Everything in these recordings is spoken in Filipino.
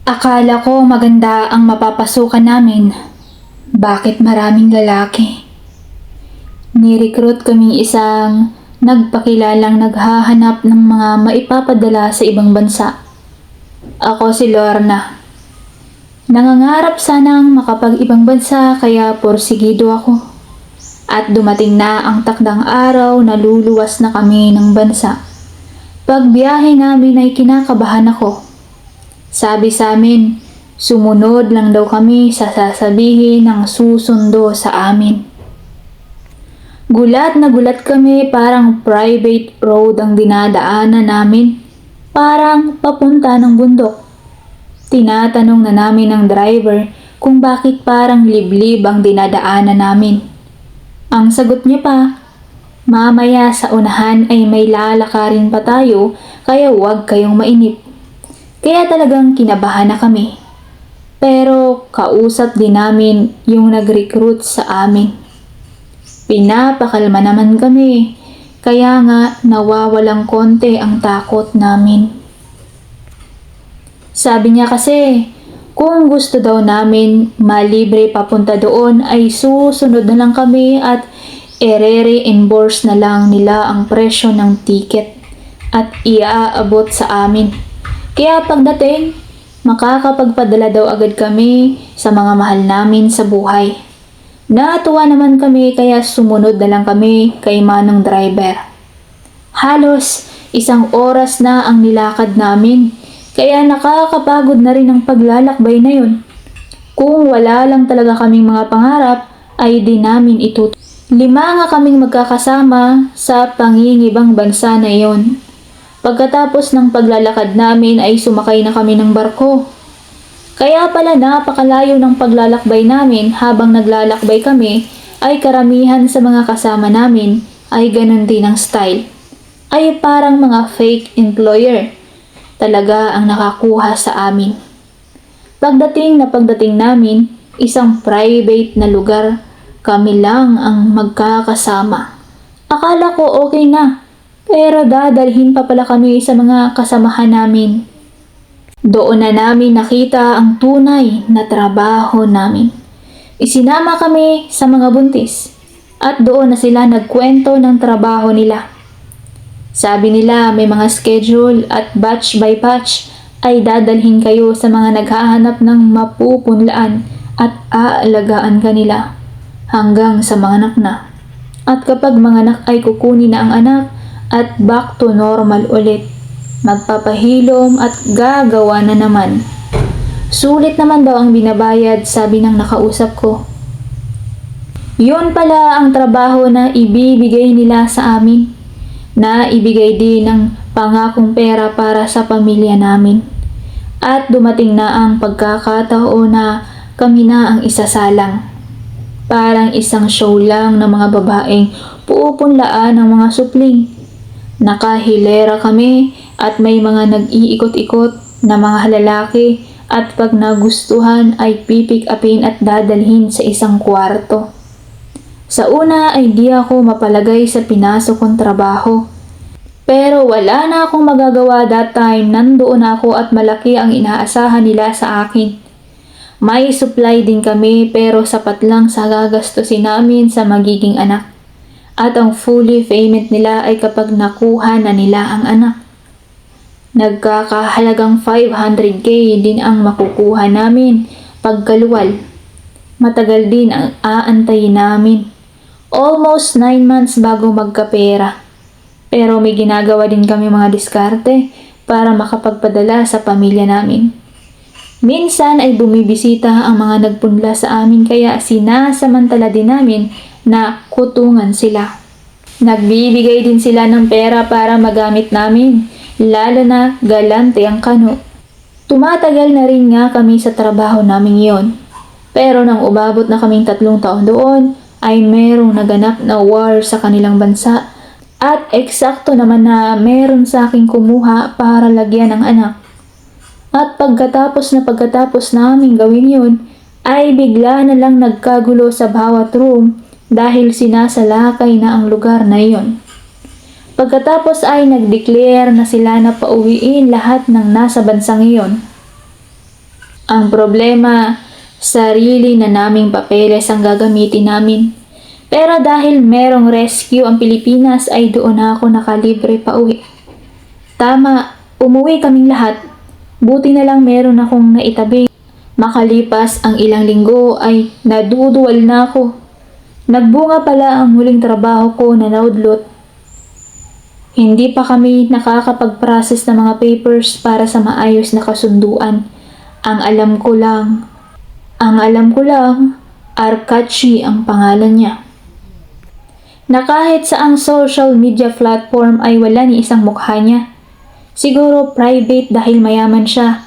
Akala ko maganda ang mapapasukan namin. Bakit maraming lalaki? Ni-recruit kaming isang nagpakilalang naghahanap ng mga maipapadala sa ibang bansa. Ako si Lorna. Nangangarap sanang makapag-ibang bansa kaya porsigido ako. At dumating na ang takdang araw na luluwas na kami ng bansa. Pagbiyahe namin ay kinakabahan ako. Sabi sa amin, sumunod lang daw kami sa sasabihin ng susundo sa amin. Gulat na gulat kami, parang private road ang dinadaanan namin. Parang papunta ng bundok. Tinatanong na namin ng driver kung bakit parang liblib ang dinadaanan namin. Ang sagot niya pa, mamaya sa unahan ay may lalakarin pa tayo kaya huwag kayong mainip. Kaya talagang kinabahan na kami. Pero kausap din namin yung nag-recruit sa amin. Pinapakalma naman kami, kaya nga nawawalang konti ang takot namin. Sabi niya kasi, kung gusto daw namin malibre papunta doon ay susunod na lang kami at ere-reimburse na lang nila ang presyo ng ticket at iaabot sa amin. Kaya pagdating, makakapagpadala daw agad kami sa mga mahal namin sa buhay. Natuwa naman kami kaya sumunod na lang kami kay manong driver. Halos 1 oras na ang nilakad namin, kaya nakakapagod na rin ang paglalakbay na yun. Kung wala lang talaga kaming mga pangarap, ay di namin itutuloy. 5 nga kaming magkakasama sa pangingibang bansa na iyon. Pagkatapos ng paglalakad namin ay sumakay na kami ng barko. Kaya pala napakalayo ng paglalakbay namin. Habang naglalakbay kami ay karamihan sa mga kasama namin ay ganun din ang style. Ay parang mga fake employer. Talaga ang nakakuha sa amin. Pagdating namin, isang private na lugar, kami lang ang magkakasama. Akala ko okay na. Pero dadalhin pa pala kami sa mga kasamahan namin. Doon na namin nakita ang tunay na trabaho namin. Isinama kami sa mga buntis at doon na sila nagkwento ng trabaho nila. Sabi nila may mga schedule at batch by batch ay dadalhin kayo sa mga naghahanap ng mapupunlaan at aalagaan kanila hanggang sa manganak na. At kapag manganak ay kukunin na ang anak at back to normal ulit. Magpapahilom at gagawa na naman. Sulit naman daw ang binabayad, sabi ng nakausap ko. Yun pala ang trabaho na ibibigay nila sa amin. Na ibigay din ng pangakong pera para sa pamilya namin. At dumating na ang pagkakataon na kami na ang isasalang. Parang isang show lang ng mga babaeng pupunlaan ng mga supling. Nakahilera kami at may mga nag-iikot-ikot na mga lalaki at pag nagustuhan ay pipick upin at dadalhin sa isang kwarto. Sa una ay di ako mapalagay sa pinasok kong trabaho. Pero wala na akong magagawa that time, nandoon ako at malaki ang inaasahan nila sa akin. May supply din kami pero sapat lang sa gagastusin namin sa magiging anak. At ang fully payment nila ay kapag nakuha na nila ang anak. Nagkakahalagang 500k din ang makukuha namin pagkaluwal. Matagal din ang aantayin namin. Almost 9 months bago magkapera. Pero may ginagawa din kami mga diskarte para makapagpadala sa pamilya namin. Minsan ay bumibisita ang mga nagpunla sa amin kaya sinasamantala din namin na kutungan sila. Nagbibigay din sila ng pera para magamit namin, lalo na galante ang kano. Tumatagal na rin nga kami sa trabaho namin yon. Pero nang umabot na kaming 3 taon doon, ay merong naganap na war sa kanilang bansa at eksakto naman na meron sa aking kumuha para lagyan ng anak. At pagkatapos namin gawin yun, ay bigla na lang nagkagulo sa bawat room dahil sinasalakay na ang lugar na iyon. Pagkatapos ay nag-declare na sila na pauwiin lahat ng nasa bansang iyon. Ang problema, sarili na naming papeles ang gagamitin namin. Pero dahil merong rescue ang Pilipinas ay doon na ako nakalibre pa uwi. Tama, umuwi kaming lahat. Buti na lang meron akong naitabi. Makalipas ang ilang linggo ay naduduwal na ako. Nagbunga pala ang huling trabaho ko na naudlot. Hindi pa kami nakakapag-process ng mga papers para sa maayos na kasunduan. Ang alam ko lang, Arkachi ang pangalan niya. Na kahit sa ang social media platform ay wala ni isang mukha niya. Siguro private dahil mayaman siya.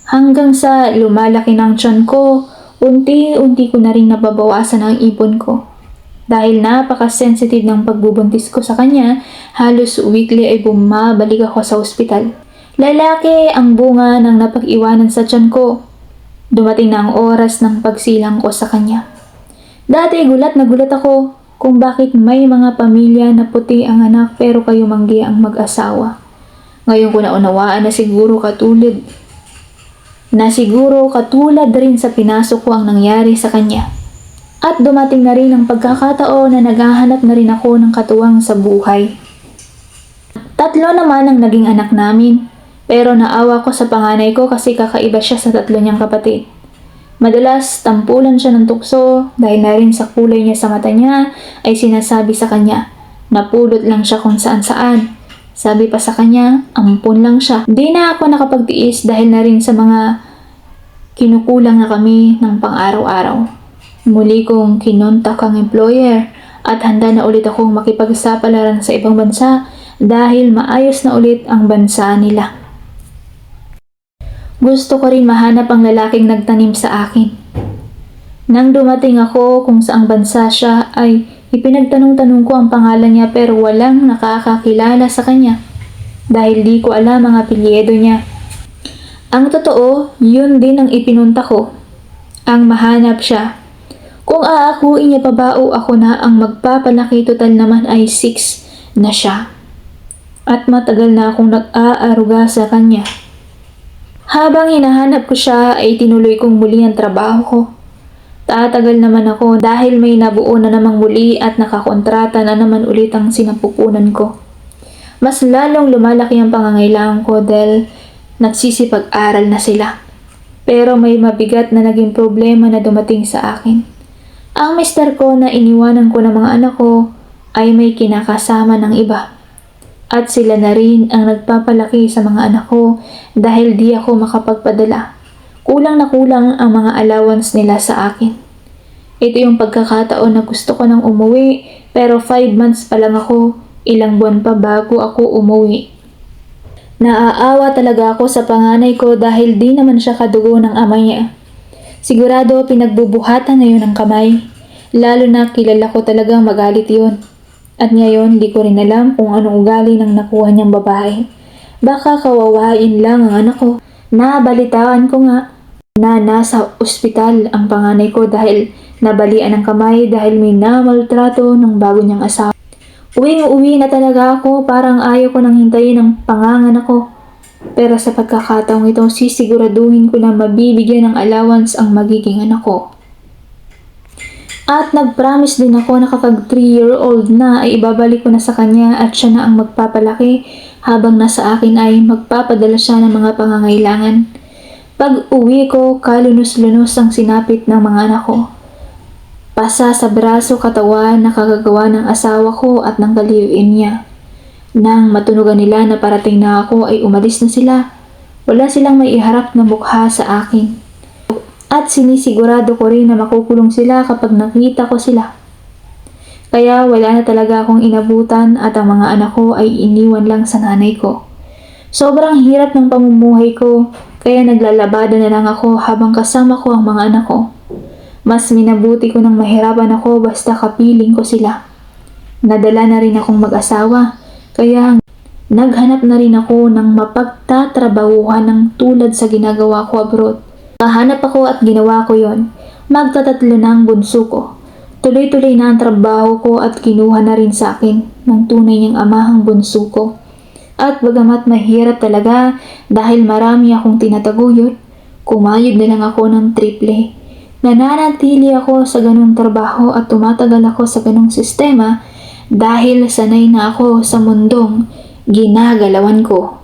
Hanggang sa lumalaki ng tiyan ko, unti-unti ko na rin nababawasan ang ipon ko. Dahil napaka-sensitive ng pagbubuntis ko sa kanya, halos weekly ay bumabalik ako sa ospital. Lalaki ang bunga ng napag-iwanan sa tiyan ko. Dumating na ang oras ng pagsilang ko sa kanya. Dati gulat na gulat ako kung bakit may mga pamilya na puti ang anak pero kayo manggi ang mag-asawa. Ngayon ko naunawaan na siguro katulad rin sa pinasok ko ang nangyari sa kanya. At dumating na rin ang pagkakataon na naghahanap na rin ako ng katuwang sa buhay. 3 naman ang naging anak namin, pero naawa ko sa panganay ko kasi kakaiba siya sa 3 niyang kapatid. Madalas tampulan siya ng tukso dahil na rin sa kulay niya sa mata niya ay sinasabi sa kanya, napulot lang siya kung saan saan. Sabi pa sa kanya, ampun lang siya. Di na ako nakapagtiis dahil na rin sa mga kinukulang na kami ng pang-araw-araw. Muli kong kinontak ang employer at handa na ulit akong makipagsapalaran sa ibang bansa dahil maayos na ulit ang bansa nila. Gusto ko rin mahanap ang lalaking nagtanim sa akin. Nang dumating ako kung saang bansa siya ay ipinagtanong-tanong ko ang pangalan niya pero walang nakakakilala sa kanya dahil di ko alam ang apelyido niya. Ang totoo, yun din ang ipinunta ko. Ang mahanap siya. Kung aakuin niya pa ba o ako na ang magpapalaki, total naman ay 6 na siya. At matagal na akong nag-aaruga sa kanya. Habang hinahanap ko siya ay tinuloy kong muli ang trabaho ko. Tatagal naman ako dahil may nabuo na namang muli at nakakontrata na naman ulit ang sinapupunan ko. Mas lalong lumalaki ang pangangailangan ko dahil nagsisipag-aral na sila. Pero may mabigat na naging problema na dumating sa akin. Ang mister ko na iniwanan ko ng mga anak ko ay may kinakasama ng iba. At sila na rin ang nagpapalaki sa mga anak ko dahil di ako makapagpadala. Kulang na kulang ang mga allowance nila sa akin. Ito yung pagkakataon na gusto ko nang umuwi pero 5 months pa lang ako, ilang buwan pa bago ako umuwi. Naaawa talaga ako sa panganay ko dahil di naman siya kadugo ng ama niya. Sigurado pinagbubuhatan na yun ng kamay. Lalo na kilala ko talagang magalit yun. At ngayon, di ko rin alam kung anong ugali ng nakuha niyang babae. Baka kawawain lang ang anak ko. Nabalitaan ko nga na nasa ospital ang panganay ko dahil nabalian ng kamay dahil may namaltrato ng bago niyang asawa. Uwing-uwi na talaga ako, parang ayaw ko nang hintayin ang panganganak ko. Pero sa pagkakataong ito, sisiguraduhin ko na mabibigyan ng allowance ang magiging anak ko. At nag-promise din ako na kapag 3-year-old na ay ibabalik ko na sa kanya at siya na ang magpapalaki habang nasa akin ay magpapadala siya ng mga pangangailangan. Pag uwi ko, kalunos-lunos ang sinapit ng mga anak ko. Pasa sa braso katawan na kagagawa ng asawa ko at ng kaliwin niya. Nang matunugan nila na parating na ako ay umalis na sila. Wala silang may iharap na mukha sa akin. At sinisigurado ko rin na makukulong sila kapag nakita ko sila. Kaya wala na talaga akong inabutan at ang mga anak ko ay iniwan lang sa nanay ko. Sobrang hirap ng pamumuhay ko, kaya naglalabada na lang ako habang kasama ko ang mga anak ko. Mas minabuti ko nang mahirapan ako basta kapiling ko sila. Nadala na rin akong mag-asawa, kaya naghanap na rin ako ng mapagtatrabahuhan ng tulad sa ginagawa ko abroad. Kahanap ako at ginawa ko yon. Magtatatlo na ang bunso ko. Tuloy-tuloy na ang trabaho ko at kinuha na rin sa akin ng tunay niyang amahang bunso ko. At bagamat mahirap talaga dahil marami akong tinataguyod, kumayod na lang ako ng triple. Nananatili ako sa ganung trabaho at tumatagal ako sa ganung sistema dahil sanay na ako sa mundong ginagalawan ko.